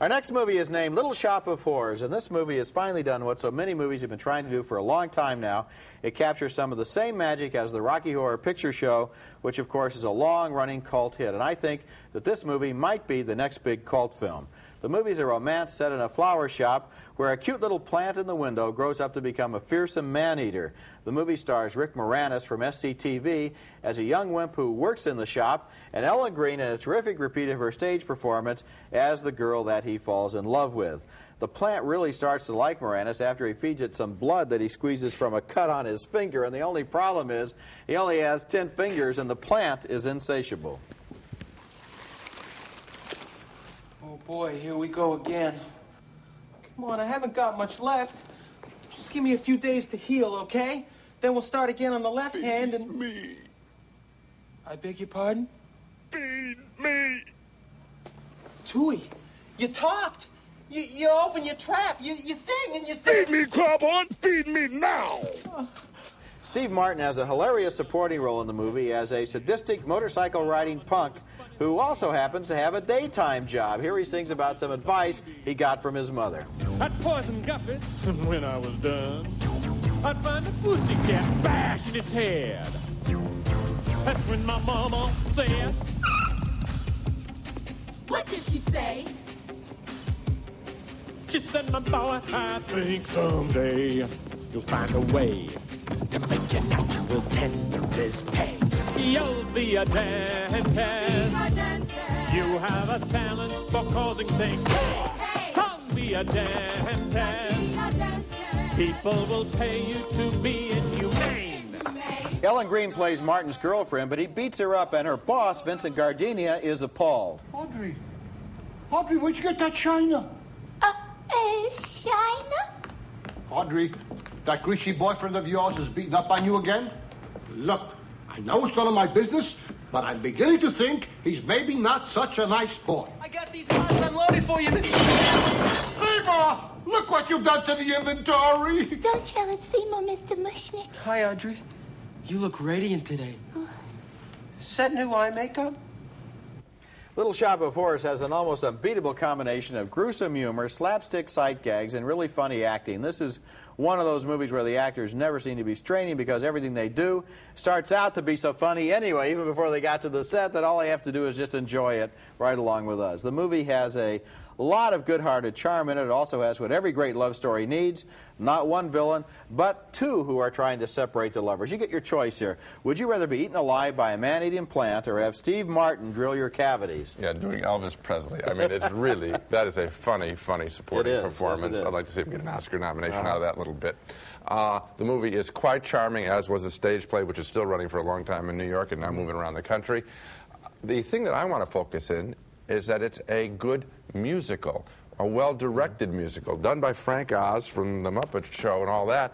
Our next movie is named Little Shop of Horrors, and this movie has finally done what so many movies have been trying to do for a long time now. It captures some of the same magic as the Rocky Horror Picture Show, which of course is a long-running cult hit, and I think that this movie might be the next big cult film. The movie is a romance set in a flower shop where a cute little plant in the window grows up to become a fearsome man-eater. The movie stars Rick Moranis from SCTV as a young wimp who works in the shop, and Ellen Greene in a terrific repeat of her stage performance as the girl that he falls in love with. The plant really starts to like Moranis after he feeds it some blood that he squeezes from a cut on his finger, and the only problem is he only has 10 fingers and the plant is insatiable. Oh boy, here we go again. Come on, I haven't got much left. Just give me a few days to heal, okay? Then we'll start again on the left hand and... Feed me. I beg your pardon? Feed me. Tui, you talked. You opened your trap. You sing and you sing. Feed me, Carbon. Feed me now. Steve Martin has a hilarious supporting role in the movie as a sadistic motorcycle-riding punk who also happens to have a daytime job. Here he sings about some advice he got from his mother. I'd poison guppies, and when I was done, I'd find a pussycat bashing its head. That's when my mama said... What did she say? She said, my boy, I think someday you'll find a way to make your natural tendencies pay. You'll be a dentist. You have a talent for causing things. Hey. Son, be a dentist. People will pay you to be inhumane. Ellen Greene plays Martin's girlfriend, but he beats her up, and her boss, Vincent Gardenia, is appalled. Audrey, where'd you get that china? China? Audrey, that greasy boyfriend of yours is beating up on you again? Look, I know it's none of my business, but I'm beginning to think he's maybe not such a nice boy. I got these pots unloaded for you, Mr. Seymour, look what you've done to the inventory. Don't yell at Seymour, Mr. Mushnick. Hi, Audrey. You look radiant today. Is that new eye makeup? Little Shop of Horrors has an almost unbeatable combination of gruesome humor, slapstick sight gags, and really funny acting. This is one of those movies where the actors never seem to be straining because everything they do starts out to be so funny anyway, even before they got to the set, that all they have to do is just enjoy it right along with us. The movie has a lot of good-hearted charm in it. It also has what every great love story needs. Not one villain, but two who are trying to separate the lovers. You get your choice here. Would you rather be eaten alive by a man-eating plant or have Steve Martin drill your cavities? Yeah, doing Elvis Presley. I mean, it's really, that is a funny supporting performance. Yes, I'd like to see him get an Oscar nomination out of that little bit. The movie is quite charming, as was the stage play, which is still running for a long time in New York and now moving around the country. The thing that I want to focus in is that it's a good musical, a well-directed musical, done by Frank Oz from The Muppet Show and all that.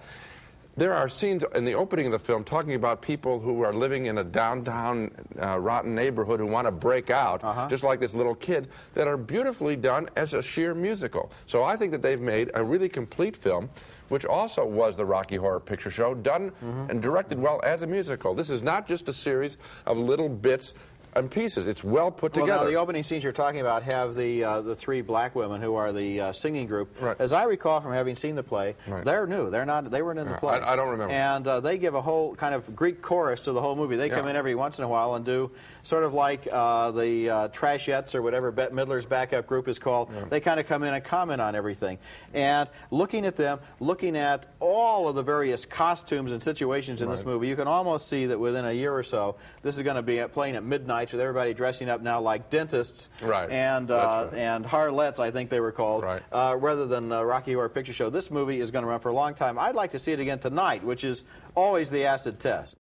There are scenes in the opening of the film talking about people who are living in a downtown rotten neighborhood who want to break out, just like this little kid, that are beautifully done as a sheer musical. So I think that they've made a really complete film, which also was the Rocky Horror Picture Show, done and directed well as a musical. This is not just a series of little bits and pieces. It's well put together. Well, now, the opening scenes you're talking about have the three black women who are the singing group. Right. As I recall from having seen the play, they're new. They weren't in the play. I don't remember. And they give a whole kind of Greek chorus to the whole movie. They come in every once in a while and do sort of like the Trashettes or whatever Bette Midler's backup group is called. They kind of come in and comment on everything. And looking at them, looking at all of the various costumes and situations in this movie, you can almost see that within a year or so, this is going to be playing at midnight with everybody dressing up now like dentists and harlots, I think they were called, rather than Rocky Horror Picture Show. This movie is going to run for a long time. I'd like to see it again tonight, which is always the acid test.